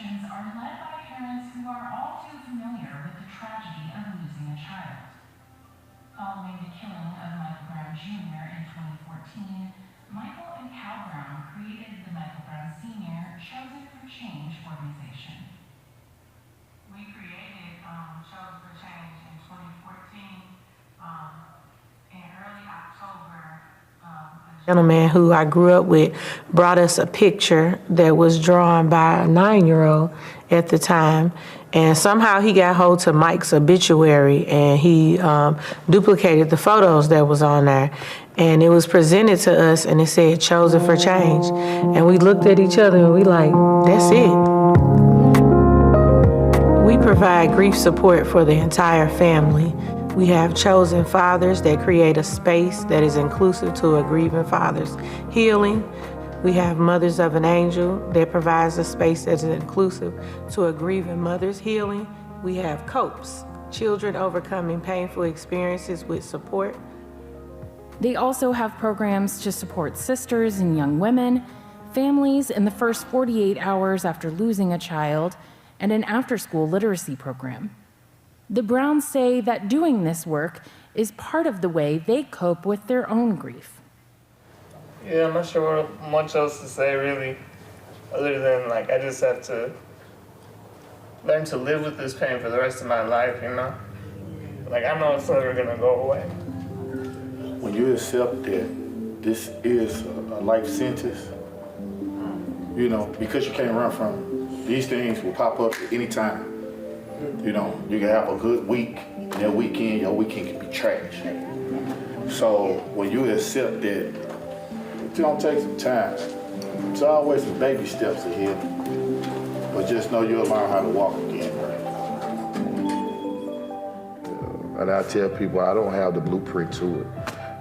sessions are led by parents who are all too familiar with the tragedy of losing a child. Following the killing of Michael Brown Jr. in 2014, Michael and Cal Brown created the Michael Brown Sr. Chosen for Change organization. We created Chosen for Change in 2014. In early October, a gentleman who I grew up with brought us a picture that was drawn by a 9-year-old at the time. And somehow he got hold to Mike's obituary and he duplicated the photos that was on there. And it was presented to us and it said Chosen for Change. And we looked at each other and we like, that's it. We provide grief support for the entire family. We have chosen fathers that create a space that is inclusive to a grieving father's healing. We have Mothers of an Angel that provides a space that is inclusive to a grieving mother's healing. We have COPES, Children Overcoming Painful Experiences with Support. They also have programs to support sisters and young women, families in the first 48 hours after losing a child, and an after-school literacy program. The Browns say that doing this work is part of the way they cope with their own grief. Yeah, I'm not sure much else to say really, other than like I just have to learn to live with this pain for the rest of my life, you know? Like I know it's never gonna go away. When you accept that this is a life sentence, you know, because you can't run from it, these things will pop up at any time. You know, you can have a good week, and that weekend, your weekend can be trash. So when you accept that, it's gonna take some time. It's always some baby steps ahead, but just know you'll learn how to walk again. And I tell people I don't have the blueprint to it,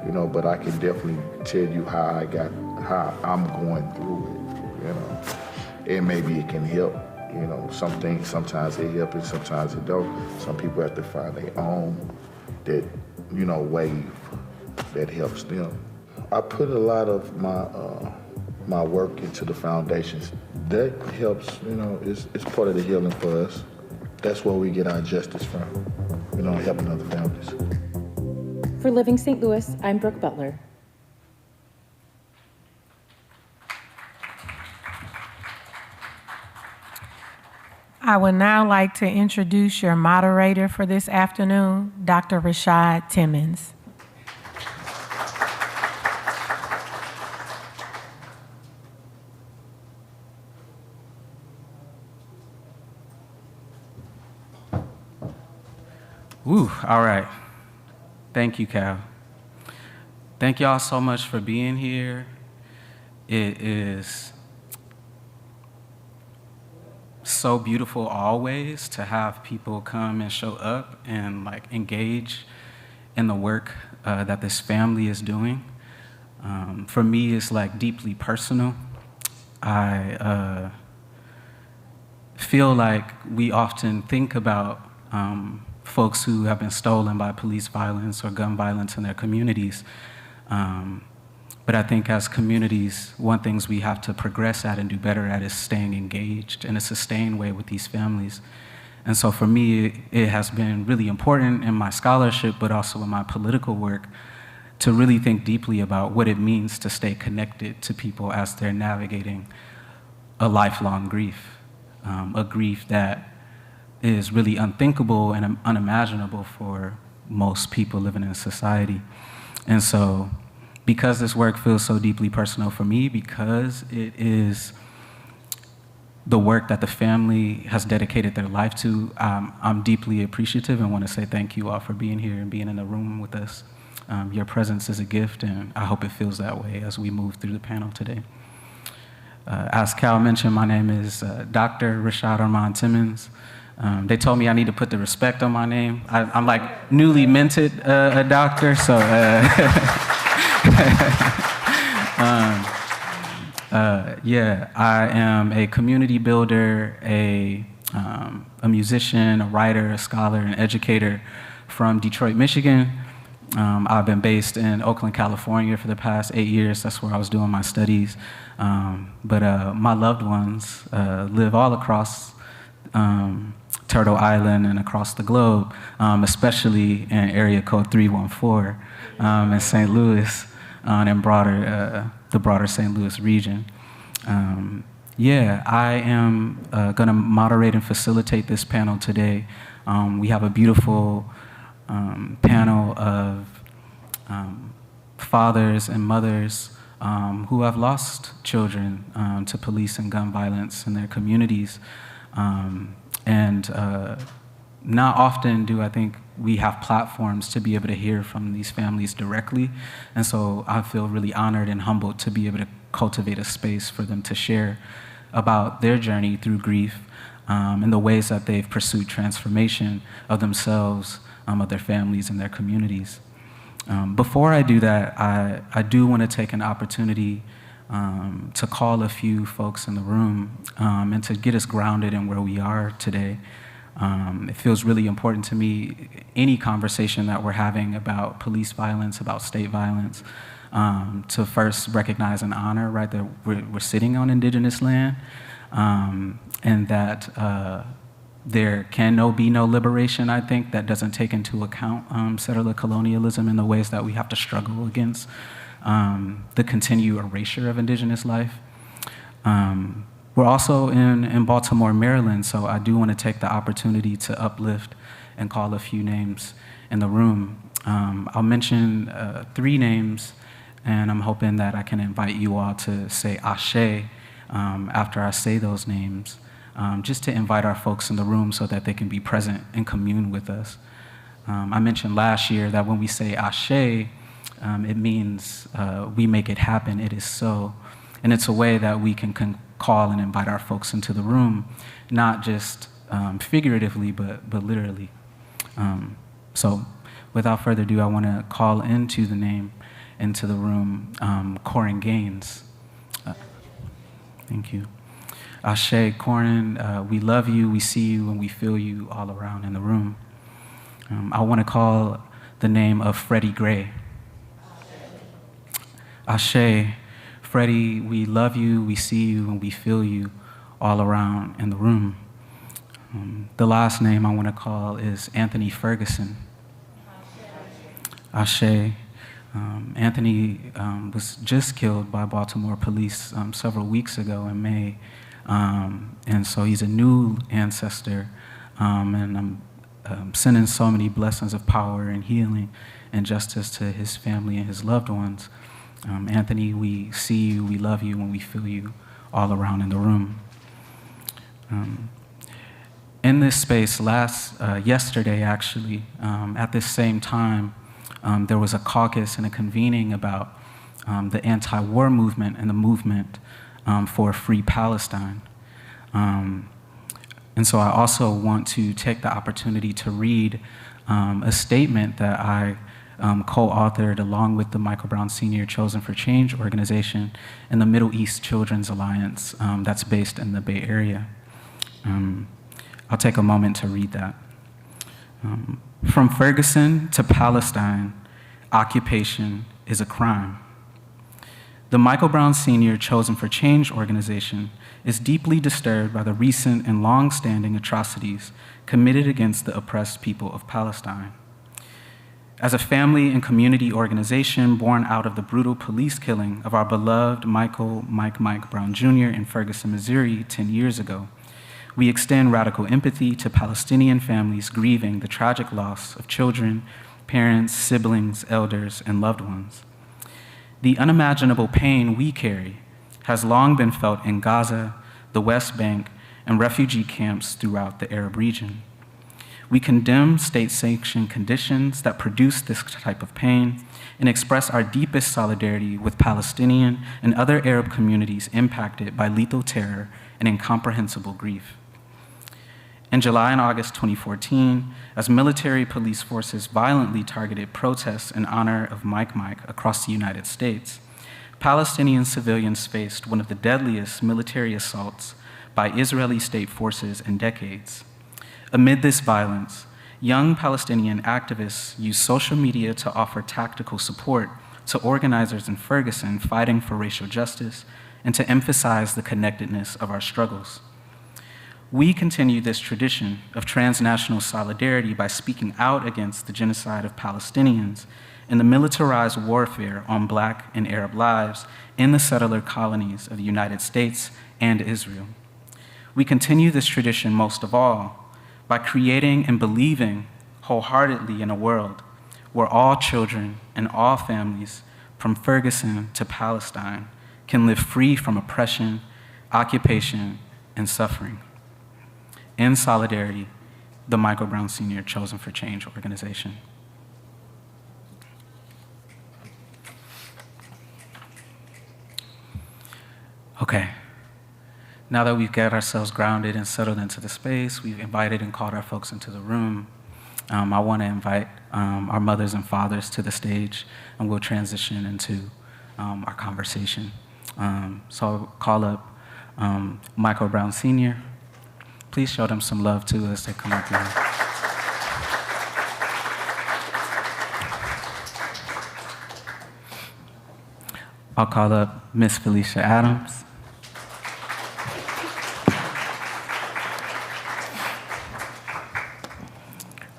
you know, but I can definitely tell you how I'm going through it, you know. And maybe it can help, you know, some things, sometimes they help and sometimes it don't. Some people have to find their own, that, you know, wave that helps them. I put a lot of my work into the foundations. That helps, you know, it's part of the healing for us. That's where we get our justice from, you know, helping other families. For Living St. Louis, I'm Brooke Butler. I would now like to introduce your moderator for this afternoon, Dr. Rashad Timmons. Woo, all right. Thank you, Cal. Thank y'all so much for being here. It is so beautiful always to have people come and show up and like engage in the work that this family is doing. For me, it's like deeply personal. I feel like we often think about folks who have been stolen by police violence or gun violence in their communities. But I think as communities, one thing we have to progress at and do better at is staying engaged in a sustained way with these families. And so for me, it has been really important in my scholarship, but also in my political work, to really think deeply about what it means to stay connected to people as they're navigating a lifelong grief, a grief that is really unthinkable and unimaginable for most people living in society. And so, because this work feels so deeply personal for me, because it is the work that the family has dedicated their life to, I'm deeply appreciative and want to say thank you all for being here and being in the room with us. Your presence is a gift, and I hope it feels that way as we move through the panel today. As Cal mentioned, my name is Dr. Rashad Armand Timmons. They told me I need to put the respect on my name. I'm like newly minted a doctor, so yeah, I am a community builder, a musician, a writer, a scholar, an educator from Detroit, Michigan. I've been based in Oakland, California for the past 8 years. That's where I was doing my studies. But my loved ones live all across Turtle Island and across the globe, especially in area code 314 in St. Louis and the broader St. Louis region. Yeah, I am going to moderate and facilitate this panel today. We have a beautiful panel of fathers and mothers who have lost children to police and gun violence in their communities. Not often do I think we have platforms to be able to hear from these families directly. And so I feel really honored and humbled to be able to cultivate a space for them to share about their journey through grief and the ways that they've pursued transformation of themselves, of their families and their communities. Before I do that, I do want to take an opportunity to call a few folks in the room and to get us grounded in where we are today. It feels really important to me, any conversation that we're having about police violence, about state violence, to first recognize and honor, right, that we're sitting on indigenous land, and that there can be no liberation, I think, that doesn't take into account settler colonialism in the ways that we have to struggle against the continued erasure of indigenous life. We're also in Baltimore, Maryland, so I do want to take the opportunity to uplift and call a few names in the room. I'll mention 3 names, and I'm hoping that I can invite you all to say Ashe after I say those names, just to invite our folks in the room so that they can be present and commune with us. I mentioned last year that when we say Ashe, it means we make it happen, it is so. And it's a way that we can call and invite our folks into the room, not just figuratively, but literally. So without further ado, I want to call into the room, Corin Gaines. Thank you. Ashe, Corin, we love you, we see you, and we feel you all around in the room. I want to call the name of Freddie Gray. Ashe, Freddie, we love you, we see you, and we feel you all around in the room. The last name I want to call is Anthony Ferguson. Ashe. Anthony was just killed by Baltimore police several weeks ago in May. And so he's a new ancestor, and I'm sending so many blessings of power and healing and justice to his family and his loved ones. Anthony, we see you, we love you, and we feel you all around in the room. In this space, yesterday actually, at this same time, there was a caucus and a convening about the anti-war movement and the movement for a free Palestine. And so I also want to take the opportunity to read a statement that I co-authored along with the Michael Brown Sr. Chosen for Change organization and the Middle East Children's Alliance that's based in the Bay Area. I'll take a moment to read that. From Ferguson to Palestine, occupation is a crime. The Michael Brown Sr. Chosen for Change organization is deeply disturbed by the recent and long-standing atrocities committed against the oppressed people of Palestine. As a family and community organization born out of the brutal police killing of our beloved Mike Brown Jr. in Ferguson, Missouri 10 years ago, we extend radical empathy to Palestinian families grieving the tragic loss of children, parents, siblings, elders, and loved ones. The unimaginable pain we carry has long been felt in Gaza, the West Bank, and refugee camps throughout the Arab region. We condemn state-sanctioned conditions that produce this type of pain and express our deepest solidarity with Palestinian and other Arab communities impacted by lethal terror and incomprehensible grief. In July and August 2014, as military police forces violently targeted protests in honor of Mike across the United States, Palestinian civilians faced one of the deadliest military assaults by Israeli state forces in decades. Amid this violence, young Palestinian activists use social media to offer tactical support to organizers in Ferguson fighting for racial justice and to emphasize the connectedness of our struggles. We continue this tradition of transnational solidarity by speaking out against the genocide of Palestinians and the militarized warfare on Black and Arab lives in the settler colonies of the United States and Israel. We continue this tradition most of all by creating and believing wholeheartedly in a world where all children and all families from Ferguson to Palestine can live free from oppression, occupation, and suffering. In solidarity, the Michael Brown Sr. Chosen for Change organization. Okay, now that we've got ourselves grounded and settled into the space, we've invited and called our folks into the room, I want to invite our mothers and fathers to the stage, and we'll transition into our conversation. So I'll call up Michael Brown Sr. Please show them some love too as they come up here. I'll call up Miss Felicia Adams.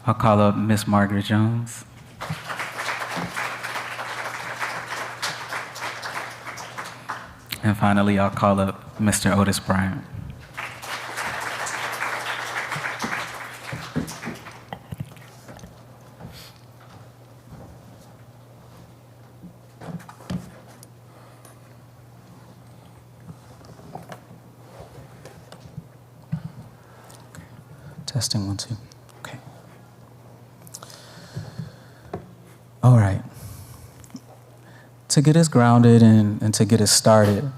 I'll call up Miss Margaret Jones. And finally, I'll call up Mr. Otis Bryant. Testing 1, 2. Okay. All right. To get us grounded and to get us started,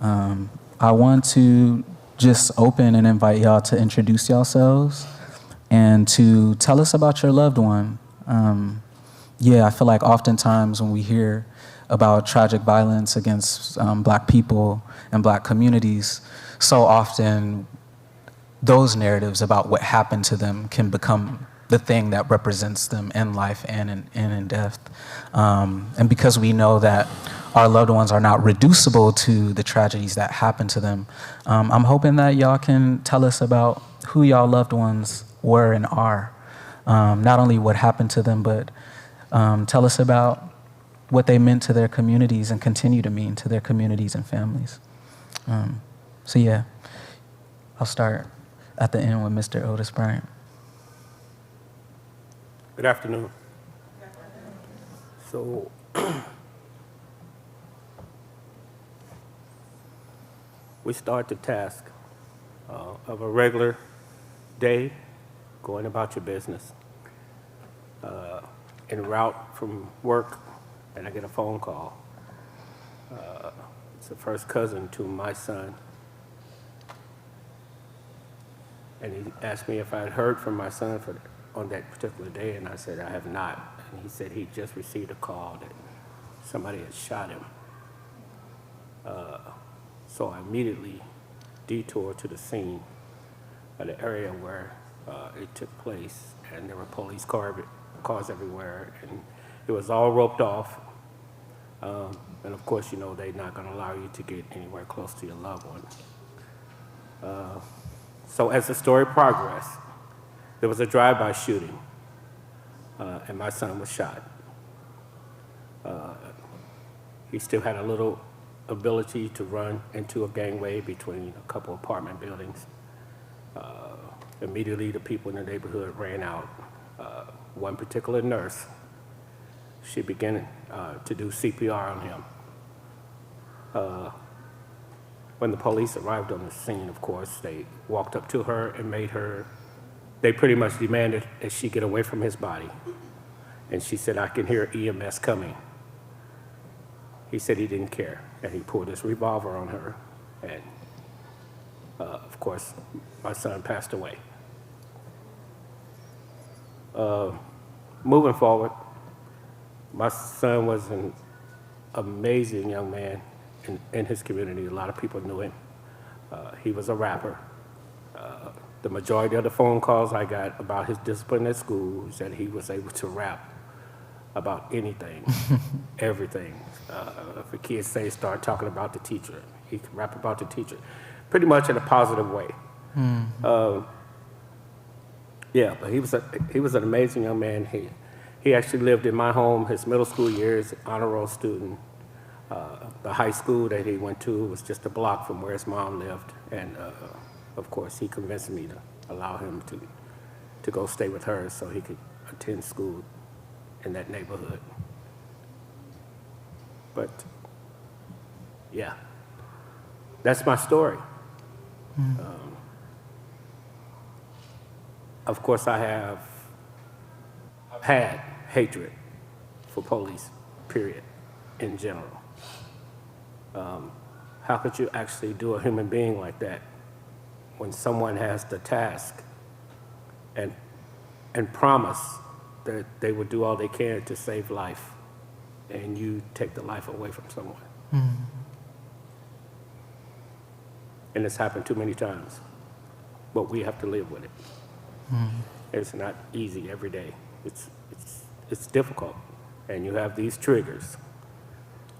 I want to just open and invite y'all to introduce yourselves and to tell us about your loved one. I feel like oftentimes when we hear about tragic violence against Black people and Black communities, so often those narratives about what happened to them can become the thing that represents them in life and in death. And because we know that our loved ones are not reducible to the tragedies that happen to them, I'm hoping that y'all can tell us about who y'all loved ones were and are. Not only what happened to them, but tell us about what they meant to their communities and continue to mean to their communities and families. I'll start at the end with Mr. Otis Bryant. Good afternoon. So, we start the task of a regular day, going about your business. En route from work, and I get a phone call. It's a first cousin to my son. And he asked me if I had heard from my son on that particular day, and I said, I have not. And he said he just received a call that somebody had shot him. So I immediately detoured to the scene of the area where it took place, and there were police cars everywhere, and it was all roped off. And of course, you know, they're not gonna allow you to get anywhere close to your loved one. So as the story progressed, there was a drive-by shooting, and my son was shot. He still had a little ability to run into a gangway between a couple apartment buildings. Immediately, the people in the neighborhood ran out. One particular nurse, she began to do CPR on him. When the police arrived on the scene, of course, they walked up to her and they pretty much demanded that she get away from his body. And she said, I can hear EMS coming. He said he didn't care, and he pulled his revolver on her. And of course, my son passed away. Moving forward, my son was an amazing young man in his community. A lot of people knew him. He was a rapper. the majority of the phone calls I got about his discipline at school is that he was able to rap about anything, everything. If a kid start talking about the teacher, he could rap about the teacher, pretty much in a positive way. Yeah, but he was an amazing young man. He actually lived in my home his middle school years, honor roll student. The high school that he went to was just a block from where his mom lived, and of course he convinced me to allow him to go stay with her so he could attend school in that neighborhood. But yeah, that's my story. Of course, I have had hatred for police, period, in general. How could you actually do a human being like that when someone has the task and promise that they would do all they can to save life, and you take the life away from someone? And it's happened too many times, but we have to live with it. It's not easy every day. It's difficult, and you have these triggers.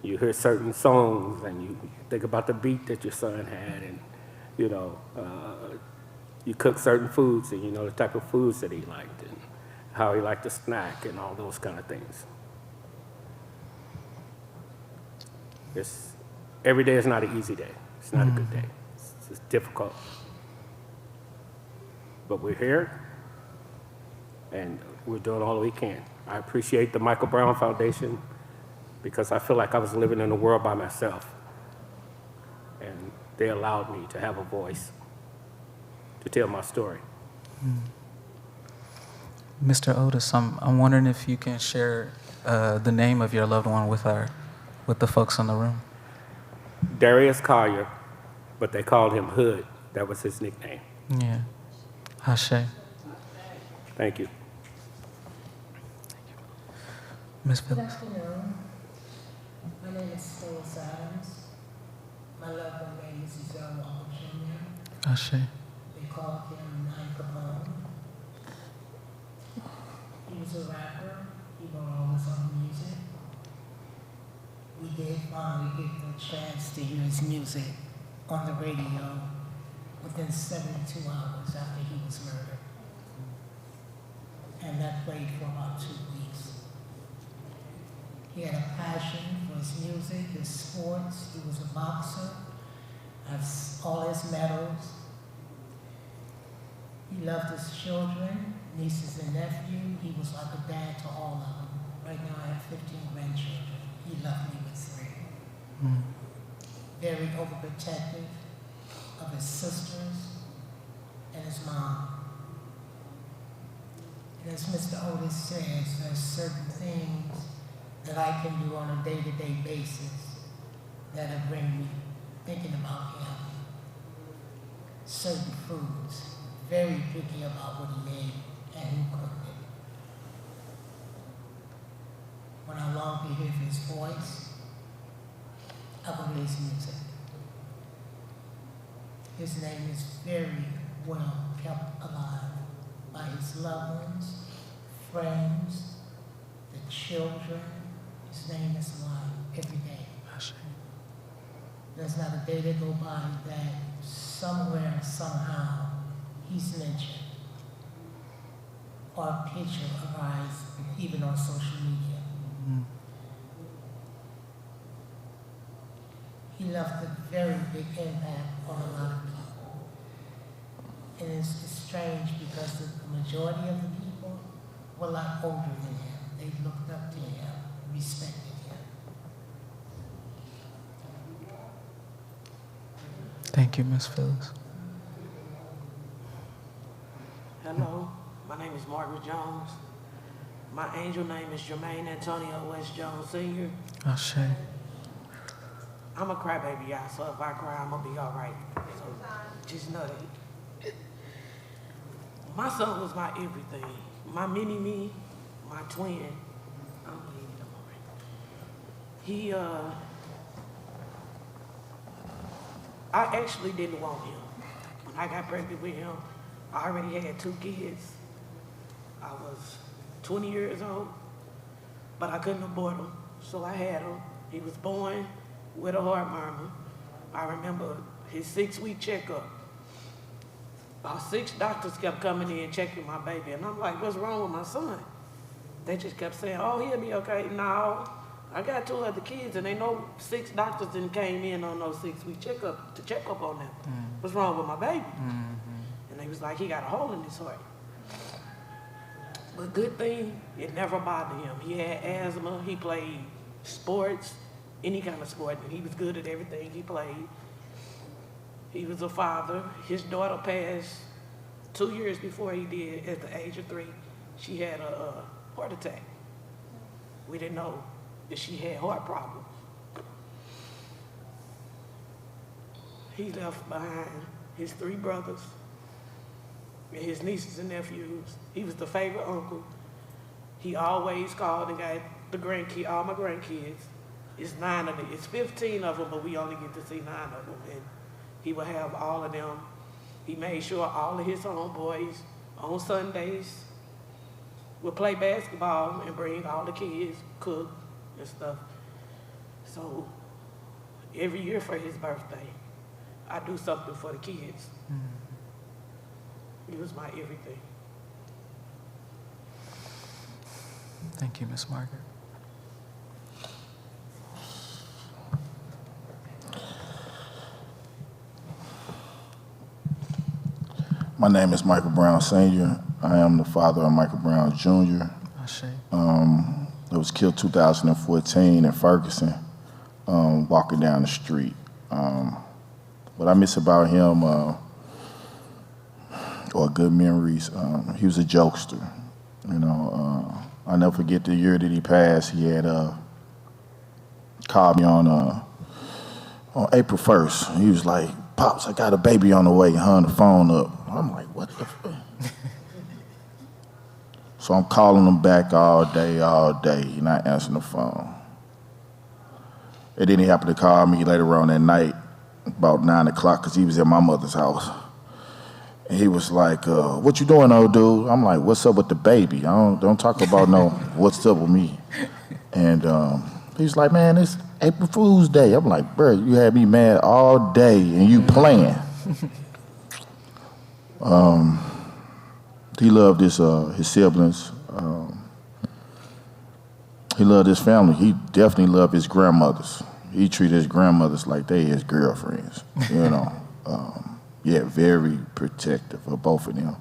You hear certain songs, and you think about the beat that your son had, and you cook certain foods, and you know the type of foods that he liked, and how he liked to snack, and all those kind of things. Every day is not an easy day. It's not a good day. It's difficult. But we're here, and we're doing all we can. I appreciate the Michael Brown Foundation because I feel like I was living in a world by myself, and they allowed me to have a voice to tell my story. Mr. Otis, I'm wondering if you can share the name of your loved one with the folks in the room. Darius Collier, but they called him Hood. That was his nickname. Yeah. Hashay. Thank you. Ms. Good Phillips. afternoon. My name is Phyllis Adams. My loved one name is Giselle Walker Jr. Hashay. They called him Nine Capone. He was a rapper. He wrote all his own music. We did finally get the chance to hear his music on the radio within 72 hours after he was murdered. And that played for about 2 weeks. He had a passion for his music, his sports. He was a boxer. Has all his medals. He loved his children, nieces and nephews. He was like a dad to all of them. Right now I have 15 grandchildren. He left me with 3. Very overprotective of his sisters and his mom. And as Mr. Otis says, there's certain things that I can do on a day-to-day basis that'll bring me thinking about him. Certain foods, very picky about what he made and who cooked it. When I long to hear his voice, I go to his music. His name is very well kept alive by his loved ones, friends, the children. His name is alive every day. There's not a day that go by that somewhere, somehow, he's mentioned or a picture arrives even on social media. He left a very big impact on a lot of people. And it's strange because the majority of the people were a lot older than him. They looked up to him, respected him. Thank you, Ms. Phillips. Hello, my name is Margaret Jones. My angel name is Jermaine Antonio West Jones Sr. Hashay. I'm a crybaby, y'all, so if I cry, I'm gonna be all right. So just know that. My son was my everything. My mini-me, my twin. I don't believe it no more. He, I actually didn't want him. When I got pregnant with him, I already had 2 kids. I was 20 years old, but I couldn't abort him, so I had him. He was born with a heart murmur. I remember his 6-week checkup. About 6 doctors kept coming in checking my baby, and I'm like, what's wrong with my son? They just kept saying, oh, he'll be okay. No, I got 2 other kids, and they know 6 doctors didn't came in on those 6-week checkup to check up on them. What's wrong with my baby? And they was like, he got a hole in his heart. But good thing, it never bothered him. He had asthma, he played sports, any kind of sport, and he was good at everything he played. He was a father. His daughter passed 2 years before he did. At the age of 3, she had a heart attack. We didn't know that she had heart problems. He left behind his 3 brothers and his nieces and nephews. He was the favorite uncle. He always called and got the grandkids, all my grandkids. It's 9 of them. It's 15 of them, but we only get to see 9 of them. And he would have all of them. He made sure all of his homeboys on Sundays would play basketball and bring all the kids, cook and stuff. So every year for his birthday, I do something for the kids. He was my everything. Thank you, Miss Margaret. My name is Michael Brown Sr. I am the father of Michael Brown Jr. I was killed 2014 in Ferguson, walking down the street. What I miss about him, or good memories, he was a jokester. You know, I'll never forget the year that he passed. He had called me on April 1st. He was like, "Pops, I got a baby on the way," hung the phone up. I'm like, what the fuck? So I'm calling him back all day. He's not answering the phone. And then he happened to call me later on that night, about 9 o'clock, because he was at my mother's house. And he was like, "What you doing, old dude?" I'm like, "What's up with the baby? Don't talk about no what's up with me." And he's like, "Man, it's April Fool's Day." I'm like, "Bro, you had me mad all day and you playing." He loved his siblings. He loved his family. He definitely loved his grandmothers. He treated his grandmothers like they his girlfriends, you know. Yeah, very protective of both of them.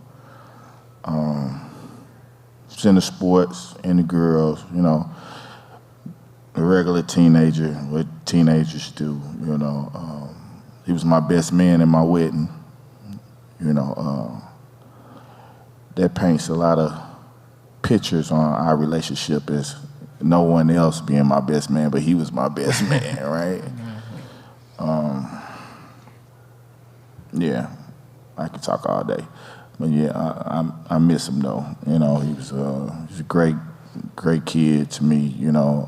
It's in the sports, in the girls, you know. A regular teenager, what teenagers do, you know. He was my best man in my wedding, you know. That paints a lot of pictures on our relationship as no one else being my best man, but he was my best man, right? Yeah, I could talk all day, but yeah, I miss him though. You know, he was a great kid to me. You know,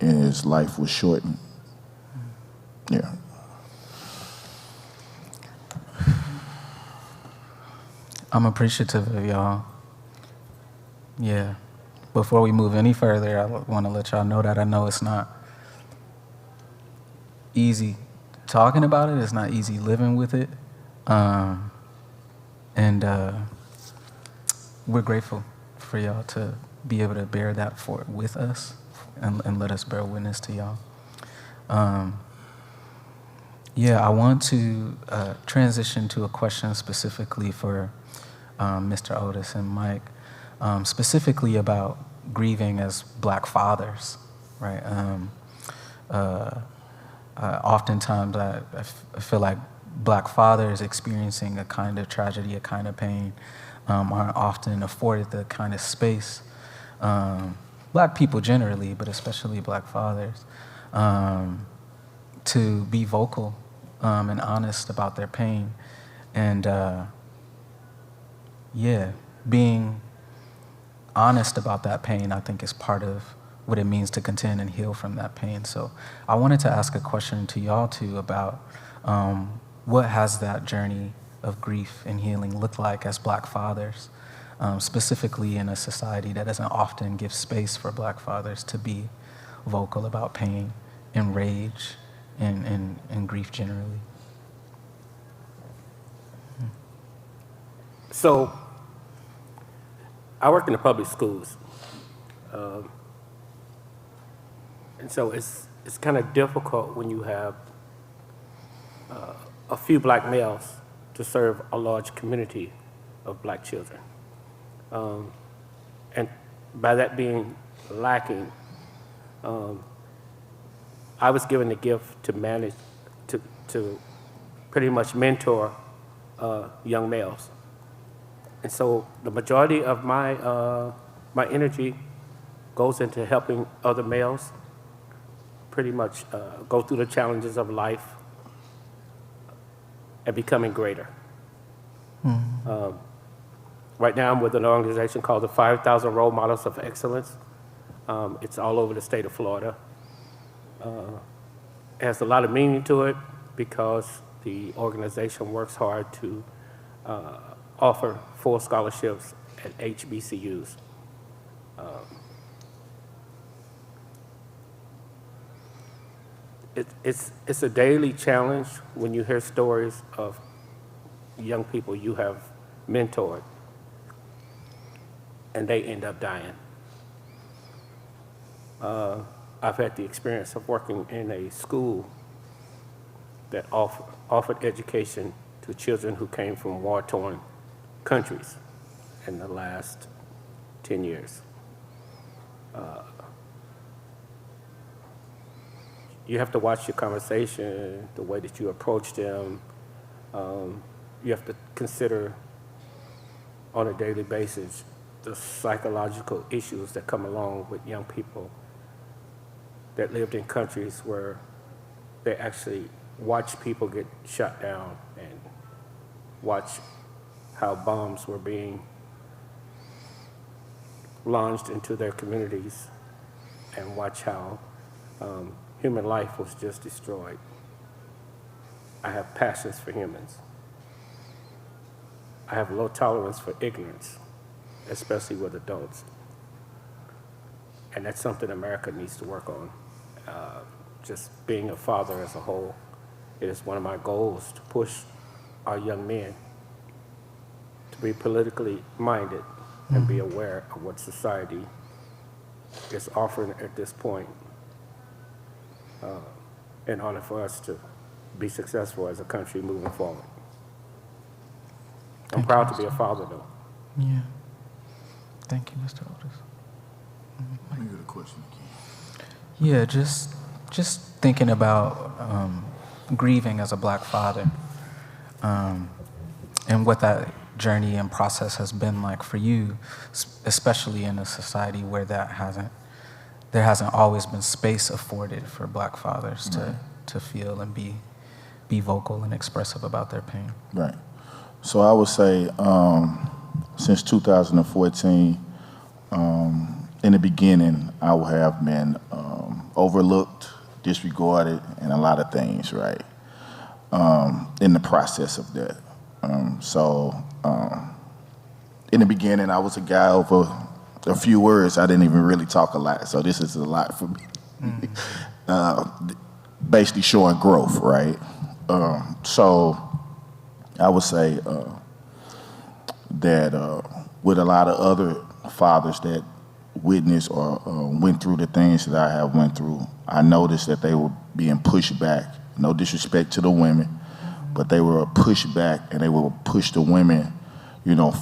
and his life was shortened. Yeah. I'm appreciative of y'all. Yeah. Before we move any further, I want to let y'all know that I know it's not easy talking about it. It's not easy living with it. And we're grateful for y'all to be able to bear that with us and let us bear witness to y'all. Yeah, I want to transition to a question specifically for Mr. Otis and Mike, specifically about grieving as Black fathers, right? Oftentimes I feel like Black fathers experiencing a kind of tragedy, a kind of pain, aren't often afforded the kind of space, Black people generally, but especially Black fathers, to be vocal and honest about their pain. And yeah, being honest about that pain, I think, is part of what it means to contend and heal from that pain. So I wanted to ask a question to y'all too about what has that journey of grief and healing look like as Black fathers, specifically in a society that doesn't often give space for Black fathers to be vocal about pain and rage and grief generally. So, I work in the public schools, and so it's kind of difficult when you have a few Black males to serve a large community of Black children. And by that being lacking, I was given the gift to manage, to pretty much mentor young males. And so the majority of my energy goes into helping other males pretty much go through the challenges of life and becoming greater. Right now I'm with an organization called the 5,000 Role Models of Excellence. It's all over the state of Florida. It has a lot of meaning to it because the organization works hard to offer full scholarships at HBCUs. It's a daily challenge when you hear stories of young people you have mentored and they end up dying. I've had the experience of working in a school that offered education to children who came from war-torn countries in the last 10 years. You have to watch your conversation, the way that you approach them. You have to consider on a daily basis the psychological issues that come along with young people that lived in countries where they actually watch people get shot down and watch how bombs were being launched into their communities and watch how human life was just destroyed. I have passions for humans. I have low tolerance for ignorance, especially with adults. And that's something America needs to work on. Just being a father as a whole, it is one of my goals to push our young men to be politically minded and be aware of what society is offering at this point in order for us to be successful as a country moving forward. I'm proud to be a father, though. Yeah. Thank you, Mr. Otis. Let me get a question again. Yeah, just thinking about grieving as a Black father, and what that journey and process has been like for you, especially in a society where there hasn't always been space afforded for Black fathers to feel and be vocal and expressive about their pain. Right. So I would say since 2014, in the beginning, I would have been overlooked, disregarded, and a lot of things, right, in the process of that. In the beginning, I was a guy over a few words. I didn't even really talk a lot, so this is a lot for me. Basically showing growth, right? So I would say that with a lot of other fathers that witnessed or went through the things that I have went through, I noticed that they were being pushed back. No disrespect to the women, but they were pushed back and they would push the women,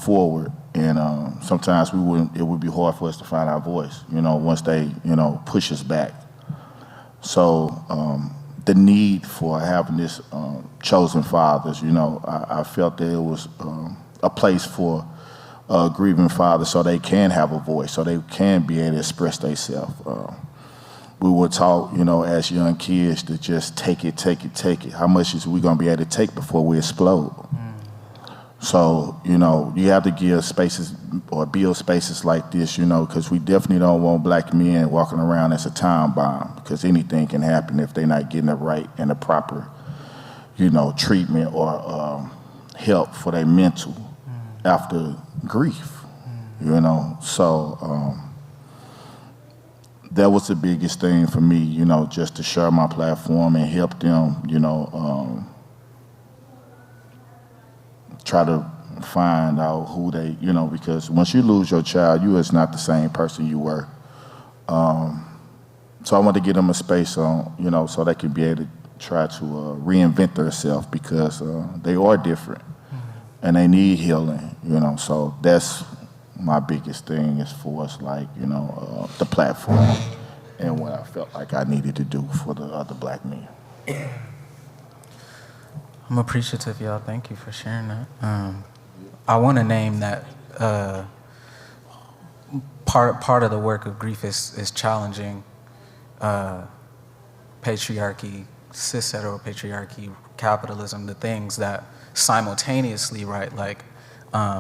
forward. And sometimes it would be hard for us to find our voice, once they, push us back. So the need for having this chosen fathers, I felt that it was a place for grieving fathers so they can have a voice, so they can be able to express themselves. We were taught, as young kids to just take it. How much is we gonna be able to take before we explode? So, you have to give spaces or build spaces like this, because we definitely don't want Black men walking around as a time bomb, because anything can happen if they're not getting the right and the proper, treatment or help for their mental after grief, you know. So that was the biggest thing for me, you know, just to share my platform and help them, you know, try to find out who they, you know, because once you lose your child, you is not the same person you were. So I want to give them a space on, you know, so they can be able to try to reinvent themselves, because they are different and they need healing, you know. So that's my biggest thing as far as, like, you know, the platform and what I felt like I needed to do for the other Black men. I'm appreciative, y'all. Thank you for sharing that. I want to name that part of the work of grief is challenging patriarchy, cis heteropatriarchy, capitalism, the things that simultaneously, right, like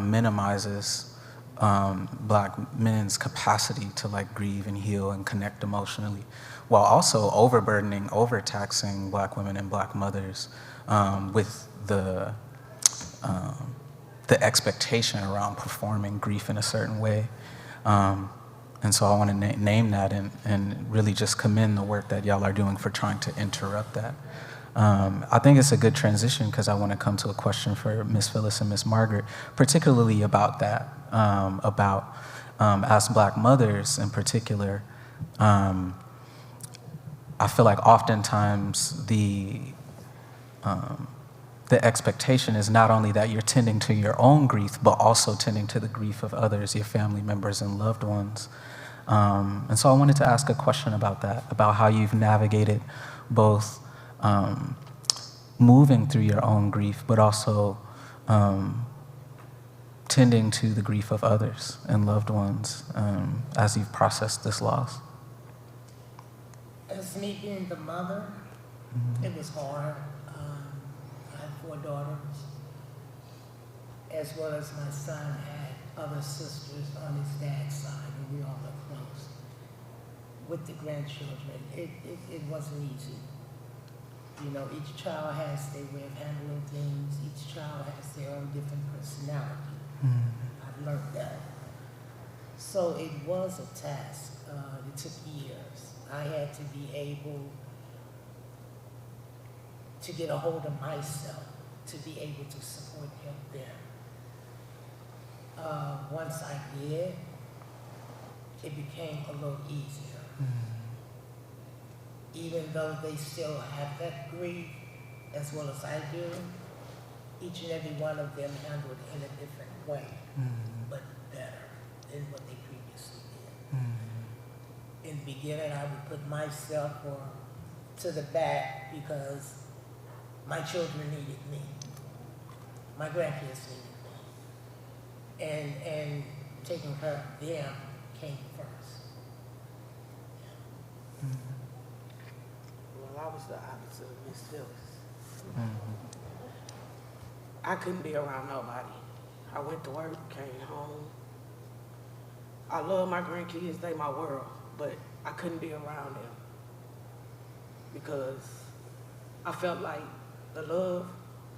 minimizes Black men's capacity to, like, grieve and heal and connect emotionally, while also overburdening, overtaxing Black women and Black mothers with the expectation around performing grief in a certain way. And so I want to name that and really just commend the work that y'all are doing for trying to interrupt that. I think it's a good transition, because I want to come to a question for Ms. Phyllis and Ms. Margaret, particularly about that, as Black mothers in particular. I feel like oftentimes the expectation is not only that you're tending to your own grief, but also tending to the grief of others, your family members and loved ones. And so I wanted to ask a question about that, about how you've navigated both moving through your own grief, but also tending to the grief of others and loved ones as you've processed this loss. As me being the mother, it was hard. I had 4 daughters, as well as my son had other sisters on his dad's side, and we all were close. With the grandchildren, it wasn't easy. You know, each child has their way of handling things. Each child has their own different personality. I've learned that. So it was a task. It took years. I had to be able to get a hold of myself to be able to support them. Once I did, it became a little easier. Even though they still have that grief as well as I do, each and every one of them handled it in a different way, but better than what they previously did. In the beginning, I would put myself to the back because my children needed me. My grandkids needed me. And taking care of them came first. Well, I was the opposite of Miss Phyllis. I couldn't be around nobody. I went to work, came home. I love my grandkids, they my world, but I couldn't be around them because I felt like the love,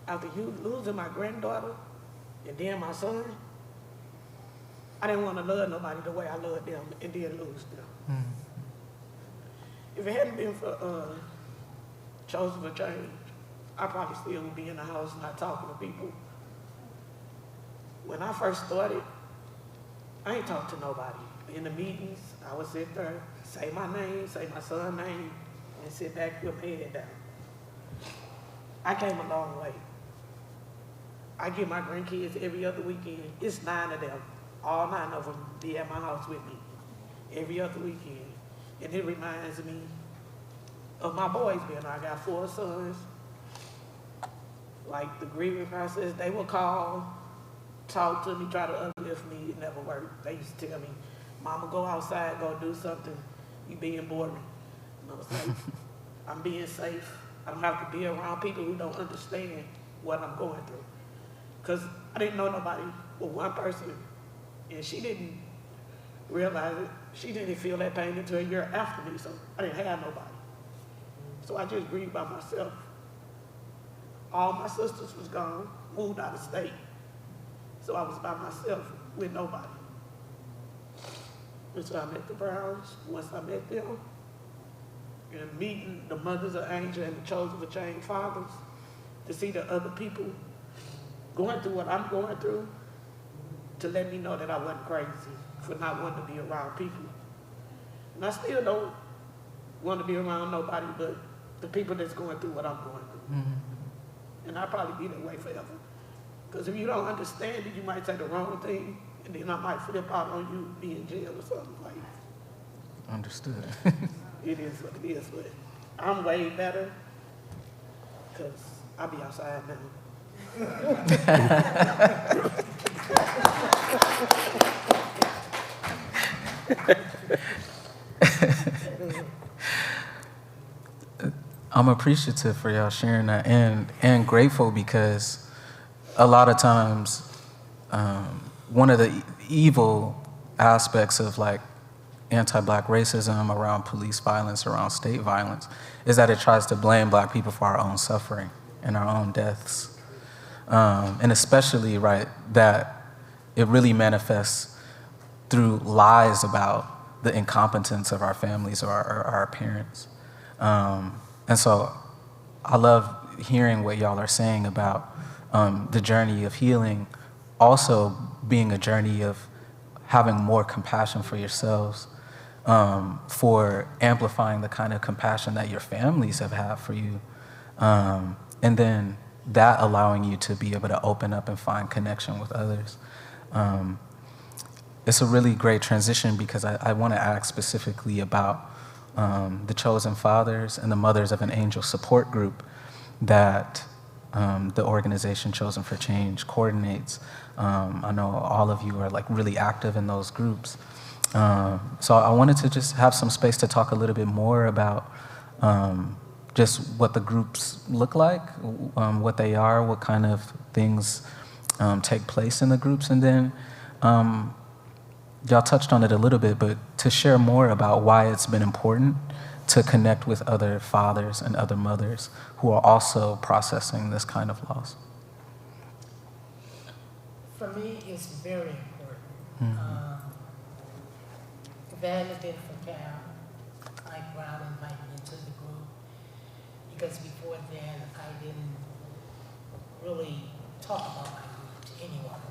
after you losing my granddaughter and then my son, I didn't want to love nobody the way I loved them and then lose them. If it hadn't been for Chosen for Change, I probably still would be in the house not talking to people. When I first started, I ain't talked to nobody. In the meetings, I would sit there, say my name, say my son's name, and sit back with my head down. I came a long way. I get my grandkids every other weekend. It's 9 of them. All 9 of them be at my house with me every other weekend. And it reminds me of my boys being there. I got 4 sons. Like the grieving process, they would call, talk to me, try to uplift me. It never worked. They used to tell me, Mama, go outside, go do something. You being boring. And I was like, I'm being safe. I don't have to be around people who don't understand what I'm going through. Because I didn't know nobody but one person, and she didn't realize it. She didn't feel that pain until a year after me, so I didn't have nobody. So I just grieved by myself. All my sisters was gone, moved out of state. So I was by myself with nobody. And so I met the Browns. Once I met them, and meeting the Mothers of Angel and the Chosen for Change Fathers, to see the other people going through what I'm going through, to let me know that I wasn't crazy for not wanting to be around people. And I still don't want to be around nobody but the people that's going through what I'm going through. Mm-hmm. And I'll probably be that way forever. Because if you don't understand it, you might say the wrong thing, and then I might flip out on you, be in jail or something like that. Understood. It is what it is, but I'm way better because I'll be outside now. I'm appreciative for y'all sharing that, and grateful, because a lot of times one of the evil aspects of like anti-Black racism around police violence, around state violence, is that it tries to blame Black people for our own suffering and our own deaths. And especially, right, that it really manifests through lies about the incompetence of our families or our parents. And so I love hearing what y'all are saying about the journey of healing also being a journey of having more compassion for yourselves, for amplifying the kind of compassion that your families have had for you. And then that allowing you to be able to open up and find connection with others. It's a really great transition, because I want to ask specifically about the Chosen Fathers and the Mothers of an Angel support group that the organization Chosen for Change coordinates. I know all of you are like really active in those groups. So I wanted to just have some space to talk a little bit more about just what the groups look like, what they are, what kind of things take place in the groups, and then y'all touched on it a little bit, but to share more about why it's been important to connect with other fathers and other mothers who are also processing this kind of loss. For me, it's very important. Mm-hmm. If it hadn't been for Cal, Mike Brown invited me to the group, because before then, I didn't really talk about my group to anyone.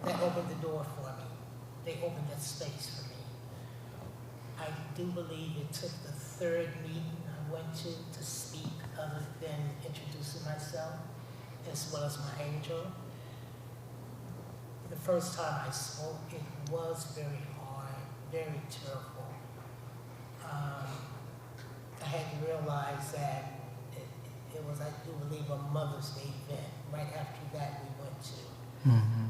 That opened the door for me. They opened that space for me. I do believe it took the third meeting I went to speak, other than introducing myself, as well as my angel. The first time I spoke, it was very hard, very terrible. I had to realize that it was, I do believe, a Mother's Day event. Right after that, we went to. Mm-hmm.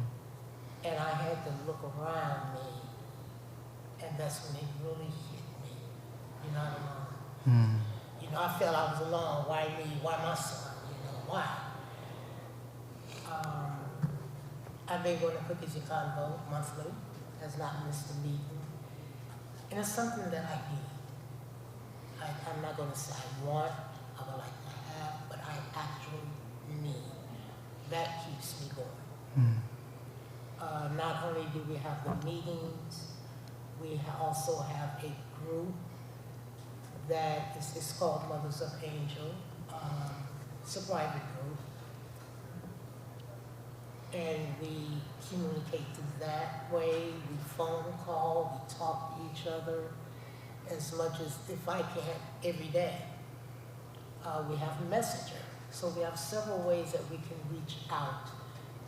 And I had to look around me, and that's when it really hit me. You're not alone. Mm. You know, I felt I was alone. Why me? Why my son? You know, why? I've been going to Cookies and Convo monthly, has not missed a meeting. And it's something that I need. I'm not going to say I want, I would like to have, but I actually need. That keeps me going. Mm. Not only do we have the meetings, we also have a group that is called Mothers of Angel. It's a private group. And we communicate through that way. We phone call, we talk to each other as much as, if I can, every day. We have Messenger. So we have several ways that we can reach out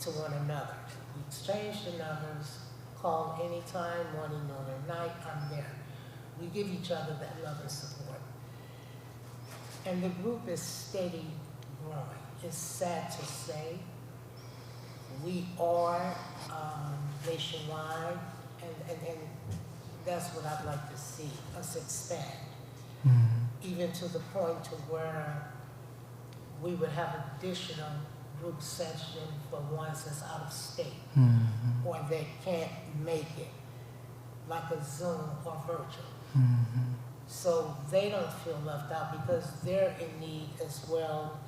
to one another. We exchange the numbers, call anytime, morning, noon, or night, I'm there. We give each other that love and support. And the group is steady growing. It's sad to say. We are nationwide, and that's what I'd like to see, us expand. Mm-hmm. Even to the point to where we would have additional group session for ones that's out of state, mm-hmm. or that can't make it, like a Zoom or virtual. Mm-hmm. so they don't feel left out because they're in need as well.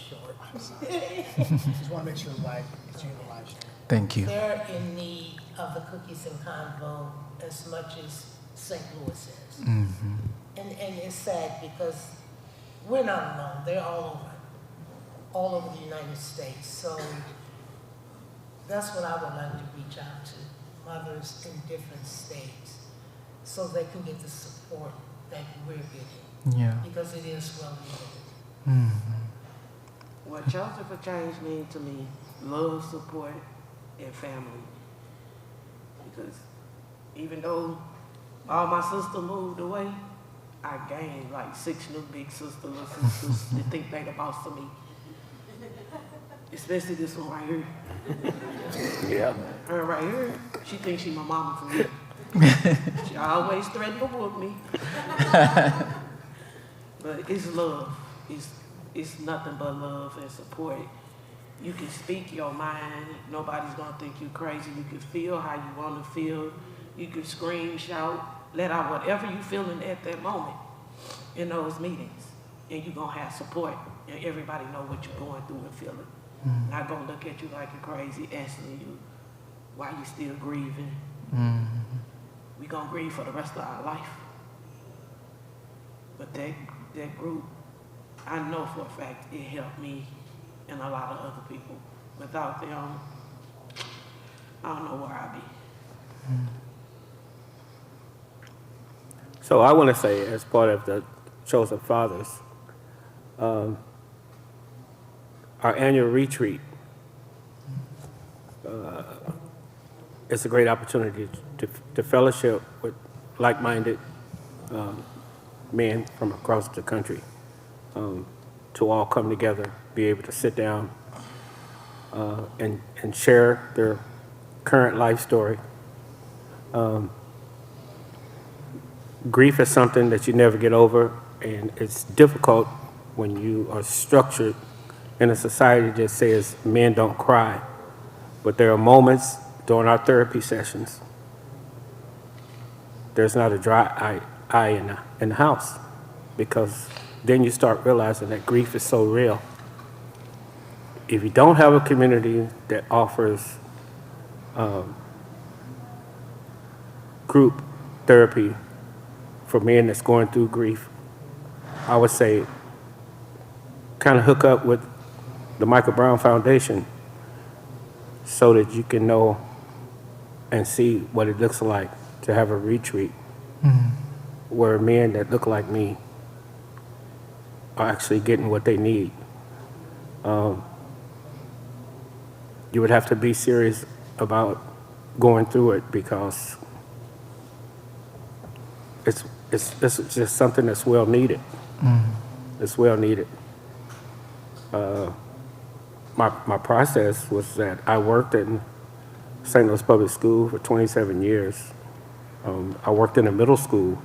Short. Just want to make sure like it's utilized. Thank you. They're in need of the cookies and convo as much as St. Louis is. Mm-hmm. And it's sad because we're not alone. They're all over the United States. So that's what I would like to reach out to mothers in different states so they can get the support that we're getting. Yeah. Because it is well needed. Mm-hmm. What Chosen for Change means to me, love, support, and family. Because even though all my sisters moved away, I gained like 6 new big sisters, little sisters that think they the boss of me. Especially this one right here. Yeah. Her right here, she thinks she my mama for me. She always threatened to whoop me. But it's love. It's nothing but love and support. You can speak your mind. Nobody's gonna think you crazy. You can feel how you want to feel. You can scream, shout, let out whatever you feeling at that moment in those meetings. And you're gonna have support. And everybody know what you're going through and feeling. Mm-hmm. Not gonna look at you like you're crazy, asking you why you still grieving. Mm-hmm. We gonna grieve for the rest of our life. But that group, I know for a fact it helped me and a lot of other people. Without them, I don't know where I'd be. So I want to say, as part of the Chosen Fathers, our annual retreat is a great opportunity to fellowship with like-minded men from across the country, to all come together, be able to sit down and share their current life story. Grief is something that you never get over, and it's difficult when you are structured in a society that says men don't cry. But there are moments during our therapy sessions, there's not a dry eye in the house, because then you start realizing that grief is so real. If you don't have a community that offers group therapy for men that's going through grief, I would say kind of hook up with the Michael Brown Foundation so that you can know and see what it looks like to have a retreat where men that look like me are actually getting what they need. You would have to be serious about going through it, because it's just something that's well needed. It's well needed. My process was that I worked in St. Louis Public School for 27 years. I worked in a middle school,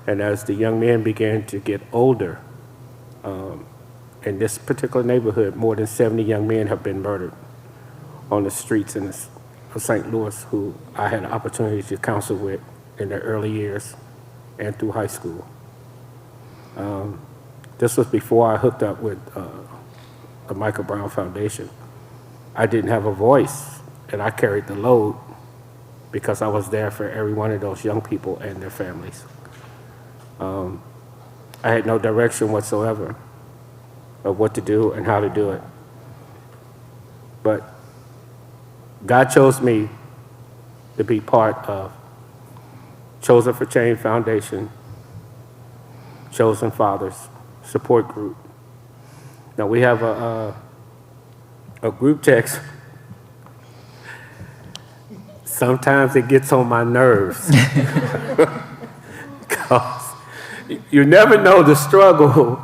and as the young men began to get older, in this particular neighborhood, more than 70 young men have been murdered on the streets of St. Louis, who I had an opportunity to counsel with in their early years and through high school. This was before I hooked up with the Michael Brown Foundation. I didn't have a voice, and I carried the load because I was there for every one of those young people and their families. I had no direction whatsoever of what to do and how to do it. But God chose me to be part of Chosen for Change Foundation, Chosen Fathers support group. Now we have a group text. Sometimes it gets on my nerves because you never know the struggle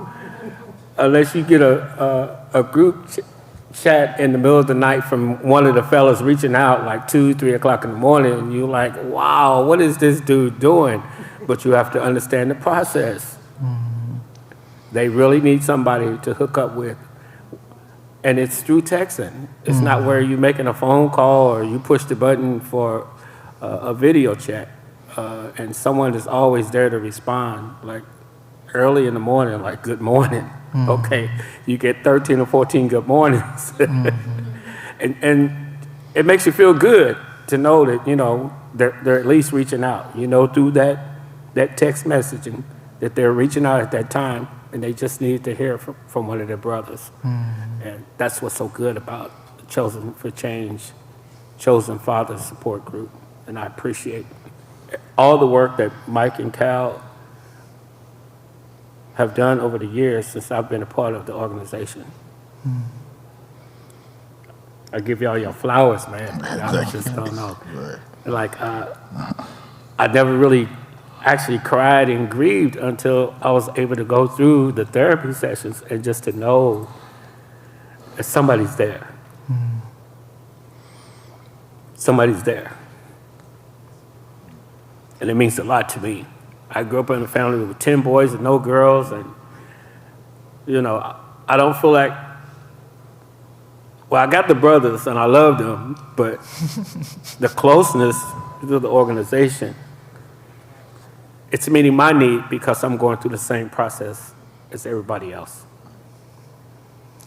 unless you get a group chat in the middle of the night from one of the fellas reaching out like 2, 3 o'clock in the morning, and you're like, wow, what is this dude doing? But you have to understand the process. They really need somebody to hook up with. And it's through texting. It's not where you're making a phone call or you push the button for a video chat. and someone is always there to respond, like early in the morning, like good morning. Okay, you get 13 or 14 good mornings. and it makes you feel good to know that, you know, they're at least reaching out, you know, through that text messaging, that they're reaching out at that time, and they just need to hear from one of their brothers. And that's what's so good about the Chosen for Change, Chosen Fathers Support Group. And I appreciate all the work that Mike and Cal have done over the years since I've been a part of the organization. I give y'all your flowers, man. I just don't know. Like, I never really actually cried and grieved until I was able to go through the therapy sessions and just to know that somebody's there. Somebody's there. And it means a lot to me. I grew up in a family with 10 boys and no girls, and, you know, I don't feel like, well, I got the brothers and I love them, but the closeness to the organization, it's meeting my need because I'm going through the same process as everybody else.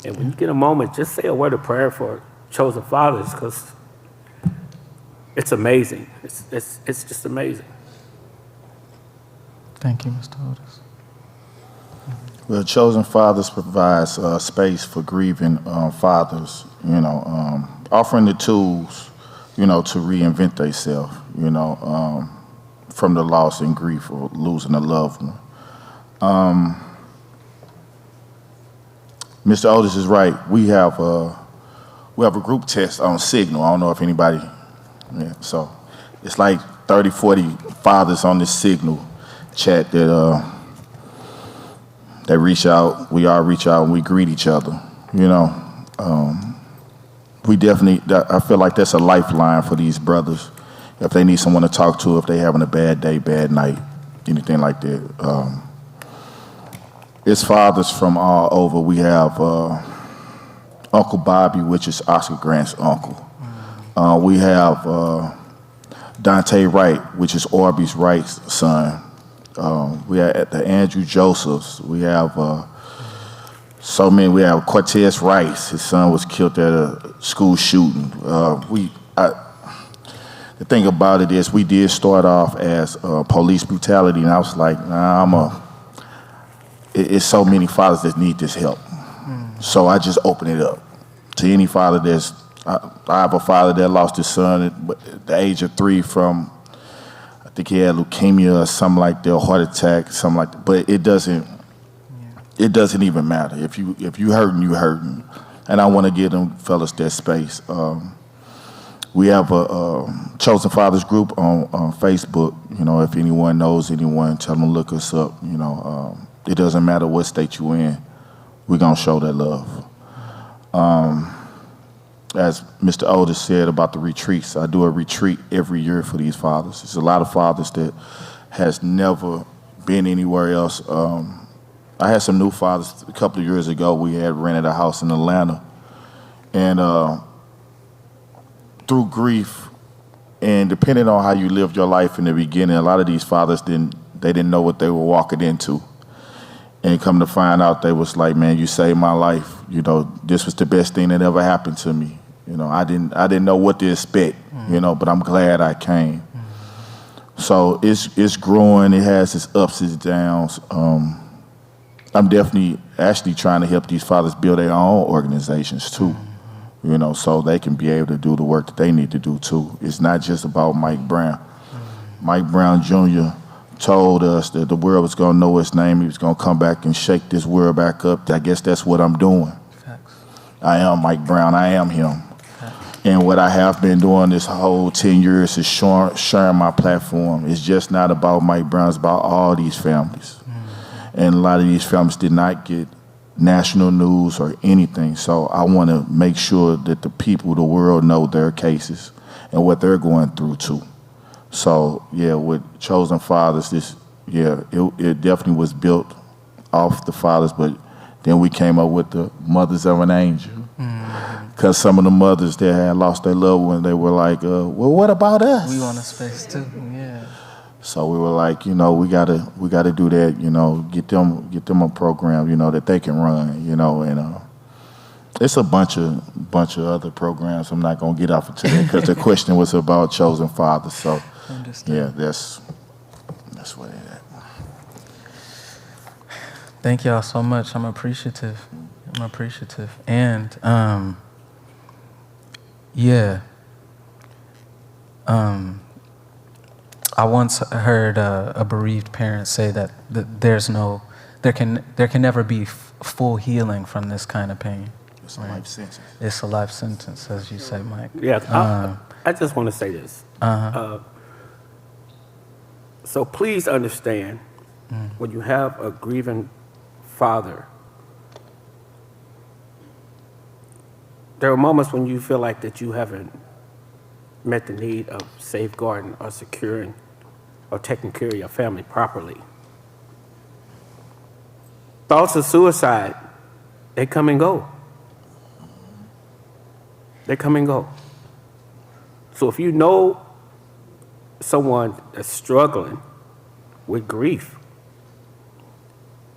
And when you get a moment, just say a word of prayer for Chosen Fathers, because it's amazing. It's just amazing. Thank you, Mr. Otis. Well, Chosen Fathers provides space for grieving fathers, you know, offering the tools, you know, to reinvent themselves, you know, from the loss and grief of losing a loved one. Mr. Otis is right. We have a group text on Signal. I don't know if anybody, yeah, so it's like 30, 40 fathers on this Signal chat that they reach out, we all reach out and we greet each other, you know. We definitely, I feel like that's a lifeline for these brothers. If they need someone to talk to, if they having a bad day, bad night, anything like that. It's fathers from all over. We have Uncle Bobby, which is Oscar Grant's uncle. We have Dante Wright, which is Orby's Wright's son. We are at the Andrew Josephs. We have so many. We have Cortez Rice. His son was killed at a school shooting. The thing about it is we did start off as police brutality, and I was like, nah, it's so many fathers that need this help. So I just open it up to any father that's, I have a father that lost his son at the age of 3 from, I think he had leukemia or something like that, or heart attack, something like that. But it doesn't even matter. If you hurting, you hurting. And I want to give them fellas that space. We have a Chosen Fathers group on Facebook. You know, if anyone knows anyone, tell them to look us up. You know, it doesn't matter what state you're in. We're going to show that love. As Mr. Otis said about the retreats, I do a retreat every year for these fathers. There's a lot of fathers that has never been anywhere else. I had some new fathers a couple of years ago. We had rented a house in Atlanta. And through grief, and depending on how you lived your life in the beginning, a lot of these fathers didn't know what they were walking into. And come to find out, they was like, man, you saved my life. You know, this was the best thing that ever happened to me. You know, I didn't know what to expect, you know, but I'm glad I came. So it's growing. It has its ups and downs. I'm definitely actually trying to help these fathers build their own organizations too, you know, so they can be able to do the work that they need to do too. It's not just about Mike Brown. Mike Brown Jr. told us that the world was going to know his name. He was going to come back and shake this world back up. I guess that's what I'm doing. Facts. I am Mike Brown. I am him. Facts. And what I have been doing this whole 10 years is sharing my platform. It's just not about Mike Brown. It's about all these families. And a lot of these families did not get national news or anything. So I want to make sure that the people of the world know their cases and what they're going through too. So yeah, with Chosen Fathers, it definitely was built off the fathers, but then we came up with the Mothers of an Angel. Because some of the mothers that had lost their loved one, they were like, well, what about us? We want a space too, yeah. So we were like, you know, we gotta do that, you know, get them a program, you know, that they can run, you know, and it's a bunch of other programs. I'm not gonna get off into that because the question was about chosen fathers. So yeah, that's what it is. Thank y'all so much. I'm appreciative. And I once heard a bereaved parent say that there can never be full healing from this kind of pain. It's a life sentence. It's a life sentence, as you say, Mike. Yeah, I just want to say this. So please understand, when you have a grieving father, there are moments when you feel like that you haven't met the need of safeguarding or securing or taking care of your family properly. Thoughts of suicide, they come and go. They come and go. So if you know someone that's struggling with grief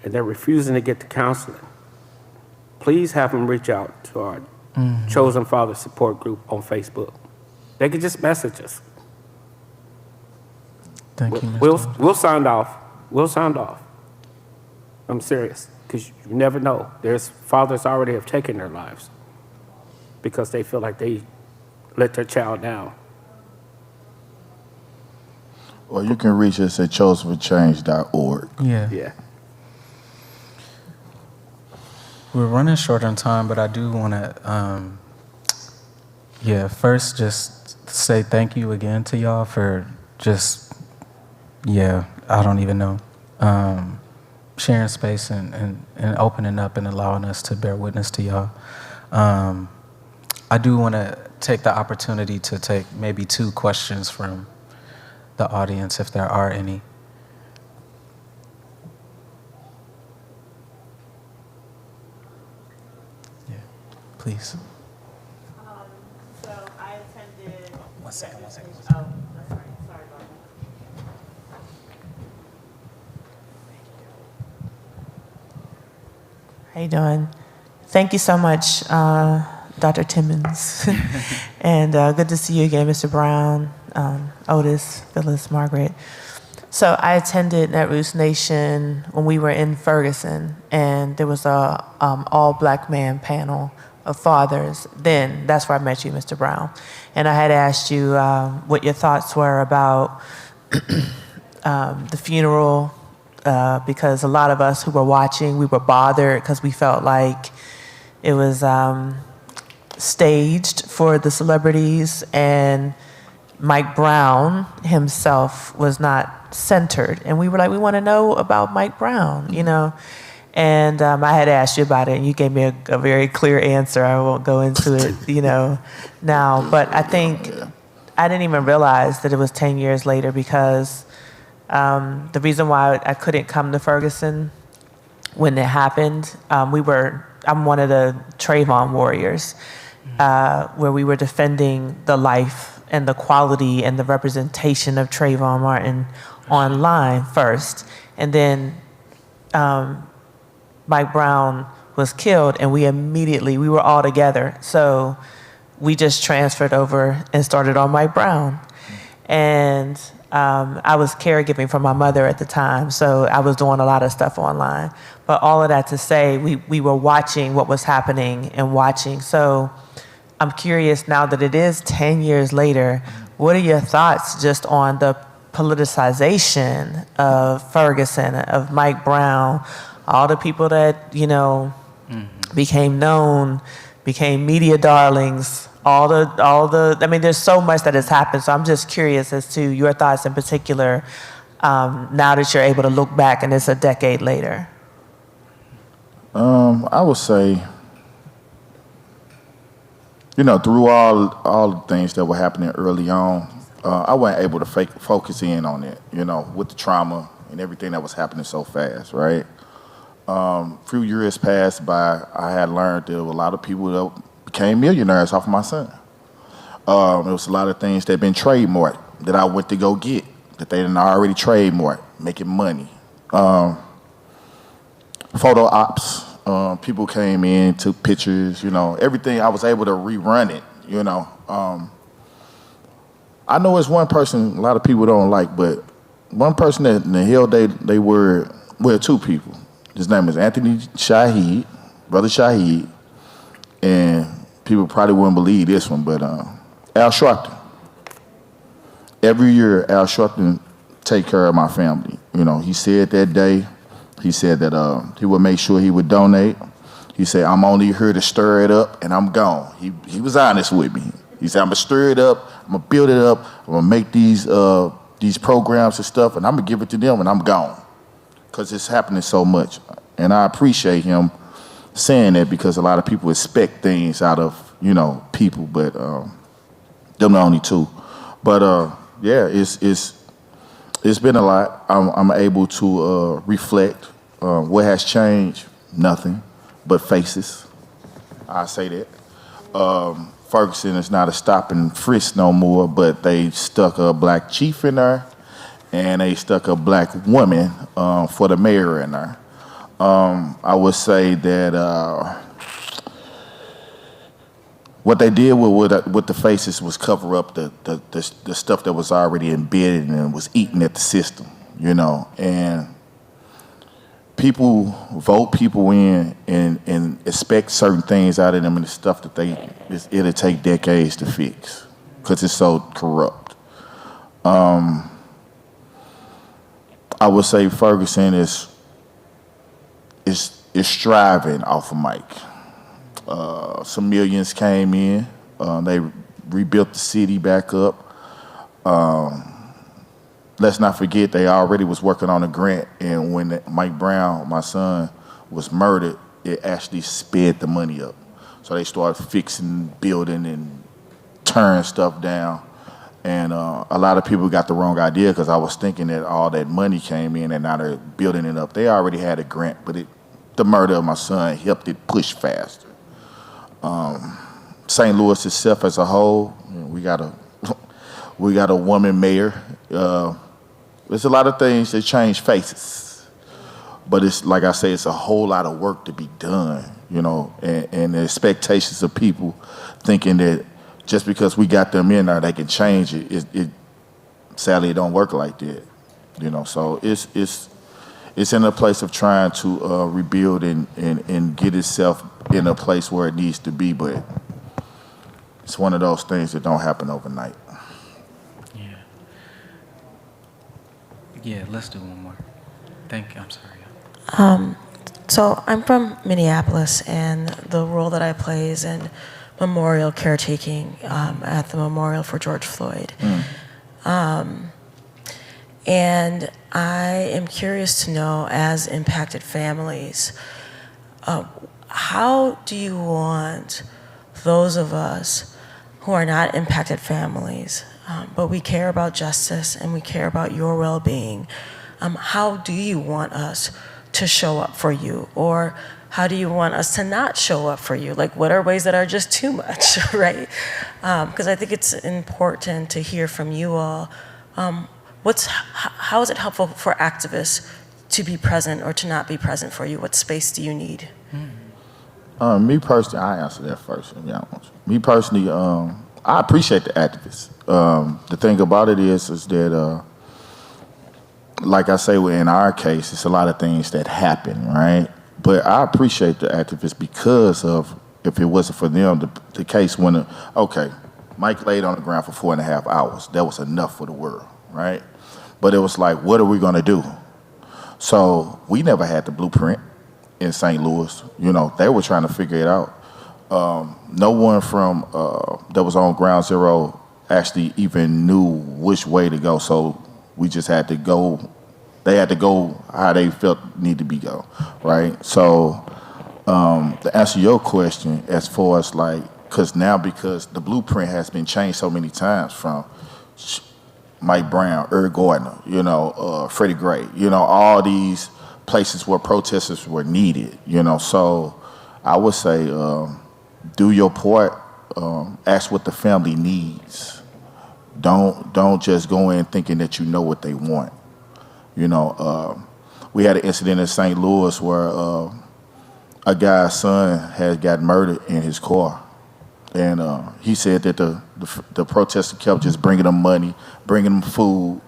and they're refusing to get the counseling, please have them reach out to our Chosen Father support group on Facebook. They can just message us. Thank you, Mr. We'll sound off. We'll sound off. I'm serious, because you never know. There's fathers already have taken their lives because they feel like they let their child down. Or you can reach us at chosenforchange.org. Yeah. We're running short on time, but I do want to, first just say thank you again to y'all for just, I don't even know, sharing space and opening up and allowing us to bear witness to y'all. I do want to take the opportunity to take maybe 2 questions from the audience, if there are any. Please. So I attended. One second. Oh, that's right. Sorry about that. How you doing? Thank you so much, Dr. Timmons. And good to see you again, Mr. Brown, Otis, Phyllis, Margaret. So I attended Netroots Nation when we were in Ferguson, and there was a all-black man panel of fathers. Then that's where I met you, Mr. Brown. And I had asked you what your thoughts were about the funeral, because a lot of us who were watching, we were bothered because we felt like it was staged for the celebrities, and Mike Brown himself was not centered. And we were like, we want to know about Mike Brown, you know? And I had asked you about it, and you gave me a very clear answer. I won't go into it, you know, now. But I think I didn't even realize that it was 10 years later, because the reason why I couldn't come to Ferguson when it happened, I'm one of the Trayvon warriors, where we were defending the life and the quality and the representation of Trayvon Martin online first. And then Mike Brown was killed, and we were all together. So we just transferred over and started on Mike Brown. And I was caregiving for my mother at the time, so I was doing a lot of stuff online. But all of that to say, we were watching what was happening and watching. So I'm curious, now that it is 10 years later, what are your thoughts just on the politicization of Ferguson, of Mike Brown, all the people that, you know, became known, became media darlings, all the, I mean, there's so much that has happened. So I'm just curious as to your thoughts in particular, now that you're able to look back and it's a decade later. I would say, you know, through all the things that were happening early on, I wasn't able to focus in on it, you know, with the trauma and everything that was happening so fast, right? Few years passed by, I had learned there were a lot of people that became millionaires off of my son. There was a lot of things that had been trademarked that I went to go get that they done already trademarked, making money. Photo ops, people came in, took pictures, you know, everything. I was able to rerun it, you know. I know it's one person a lot of people don't like, but one person that in the hell they were, well, two people. His name is Anthony Shaheed, Brother Shaheed, and people probably wouldn't believe this one, but Al Sharpton. Every year, Al Sharpton take care of my family. You know, he said that day, he said that he would make sure he would donate. He said, I'm only here to stir it up, and I'm gone. He was honest with me. He said, I'm gonna stir it up, I'm gonna build it up, I'm gonna make these programs and stuff, and I'm gonna give it to them, and I'm gone. Because it's happening so much. And I appreciate him saying that, because a lot of people expect things out of, you know, people, but them the only two. But yeah, it's been a lot. I'm able to reflect. What has changed? Nothing but faces. I say that. Ferguson is not a stop and frisk no more, but they stuck a black chief in there, and they stuck a black woman for the mayor in there. I would say that what they did with the faces was cover up the stuff that was already embedded and was eating at the system, you know. And people vote people in and expect certain things out of them, and the stuff that it'll take decades to fix because it's so corrupt. I would say Ferguson is striving off of Mike. Some millions came in. They rebuilt the city back up. Let's not forget they already was working on a grant, and when Mike Brown, my son, was murdered, it actually sped the money up. So they started fixing, building, and tearing stuff down. And a lot of people got the wrong idea, because I was thinking that all that money came in and now they're building it up. They already had a grant, but the murder of my son helped it push faster. St. Louis itself as a whole, you know, we got a woman mayor. There's a lot of things that change faces, but it's like I say, it's a whole lot of work to be done, you know, and the expectations of people thinking that just because we got them in there, they can change it. Sadly, it don't work like that, you know. So it's in a place of trying to rebuild and get itself in a place where it needs to be, but it's one of those things that don't happen overnight. Yeah, let's do one more. I'm sorry. So I'm from Minneapolis, and the role that I play is in memorial caretaking at the memorial for George Floyd. And I am curious to know, as impacted families, how do you want those of us who are not impacted families, but we care about justice and we care about your well-being, how do you want us to show up for you? Or how do you want us to not show up for you? Like, what are ways that are just too much, right? Because I think it's important to hear from you all. How is it helpful for activists to be present or to not be present for you? What space do you need? Me personally, I answer that first. Me personally, I appreciate the activists. The thing about it is that, like I say, in our case, it's a lot of things that happen, right? But I appreciate the activists because of, if it wasn't for them, the case when, okay, Mike laid on the ground for 4.5 hours. That was enough for the world, right? But it was like, what are we gonna do? So we never had the blueprint in St. Louis. You know, they were trying to figure it out. No one from that was on Ground Zero actually even knew which way to go. So we just had to go. They had to go how they felt need to be go, right? So to answer your question, as far as like, because the blueprint has been changed so many times, from Mike Brown, Eric Gardner, you know, Freddie Gray, you know, all these places where protesters were needed, you know. So I would say, do your part, ask what the family needs. Don't just go in thinking that you know what they want. You know, we had an incident in St. Louis where a guy's son had got murdered in his car. And he said that the protester kept just bringing him money, bringing him food.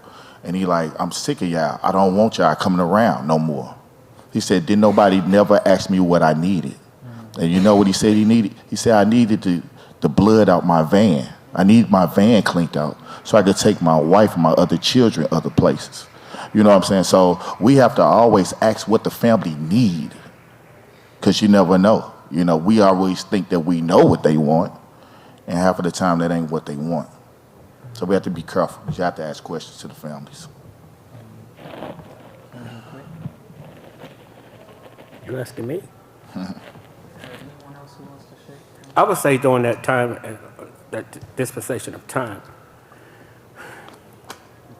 And he like, I'm sick of y'all. I don't want y'all coming around no more. He said, didn't nobody never ask me what I needed. And you know what he said he needed? He said, I needed the blood out my van. I need my van cleaned out so I could take my wife and my other children other places. You know what I'm saying? So we have to always ask what the family need, because you never know. You know, we always think that we know what they want, and half of the time that ain't what they want. So we have to be careful. You have to ask questions to the families. You asking me? I would say during that time, that dispensation of time,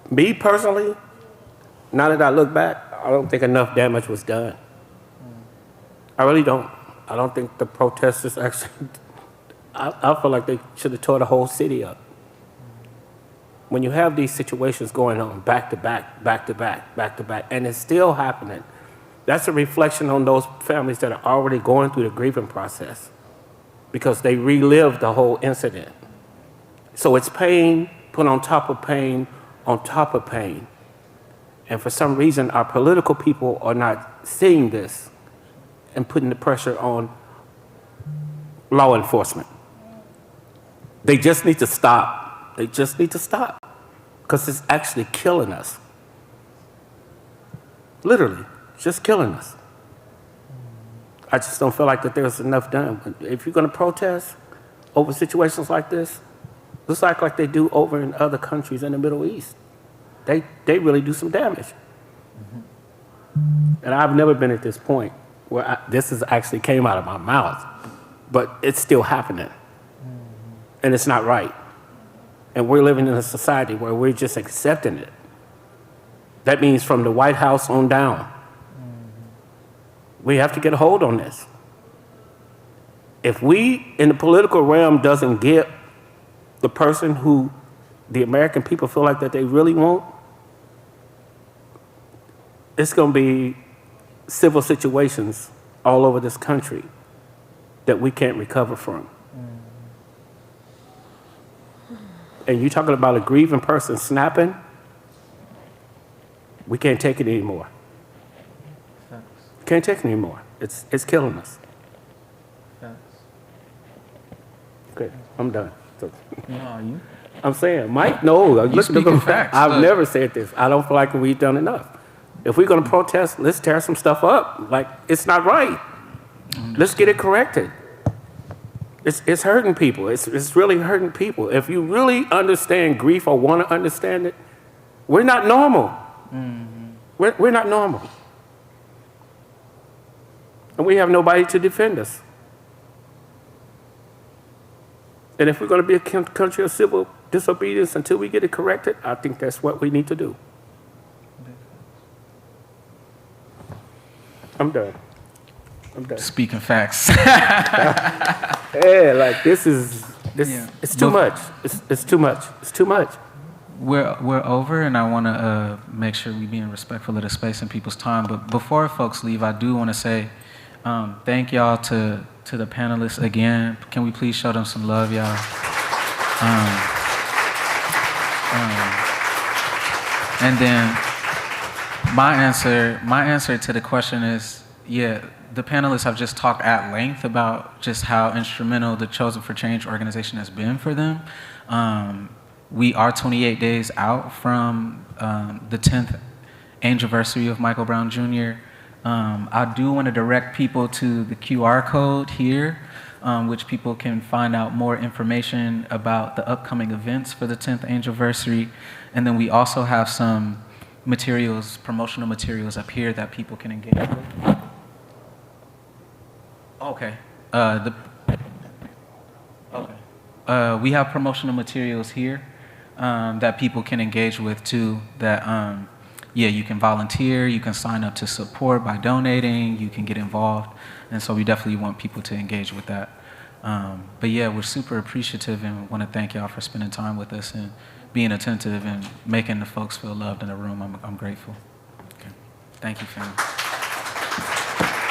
me personally, now that I look back, I don't think enough damage was done. I really don't. I don't think the protesters actually, I feel like they should have tore the whole city up. When you have these situations going on back to back, back to back, back to back, and it's still happening, that's a reflection on those families that are already going through the grieving process, because they relived the whole incident. So it's pain put on top of pain on top of pain. And for some reason, our political people are not seeing this and putting the pressure on law enforcement. They just need to stop. They just need to stop, because it's actually killing us. Literally, just killing us. I just don't feel like that there's enough done. If you're gonna protest over situations like this, just like they do over in other countries in the Middle East. They really do some damage. And I've never been at this point where this is actually came out of my mouth, but it's still happening. And it's not right. And we're living in a society where we're just accepting it. That means from the White House on down. We have to get a hold on this. If we in the political realm doesn't get the person who the American people feel like that they really want, it's going to be civil situations all over this country that we can't recover from. And you're talking about a grieving person snapping, we can't take it anymore. Can't take it anymore. It's killing us. Okay, I'm done. So, I'm saying, Mike, no. You speaking facts. I've never said this. I don't feel like we've done enough. If we're going to protest, let's tear some stuff up. Like, it's not right. Let's get it corrected. It's hurting people. It's really hurting people. If you really understand grief or want to understand it, we're not normal. We're not normal. And we have nobody to defend us. And if we're going to be a country of civil disobedience until we get it corrected, I think that's what we need to do. I'm done. Speaking facts. Yeah, like it's too much. It's too much. It's too much. We're over, and I want to make sure we being respectful of the space and people's time. But before folks leave, I do want to say thank y'all to the panelists again. Can we please show them some love, y'all? And then my answer to the question is, yeah, the panelists have just talked at length about just how instrumental the Chosen for Change organization has been for them. We are 28 days out from the 10th anniversary of Michael Brown Jr. I do want to direct people to the QR code here, which people can find out more information about the upcoming events for the 10th anniversary. And then we also have some materials, promotional materials up here that people can engage with. Okay. We have promotional materials here that people can engage with too. That yeah, you can volunteer, you can sign up to support by donating, you can get involved, and so we definitely want people to engage with that. But yeah, we're super appreciative and want to thank y'all for spending time with us and being attentive and making the folks feel loved in the room. I'm grateful. Okay. Thank you, family.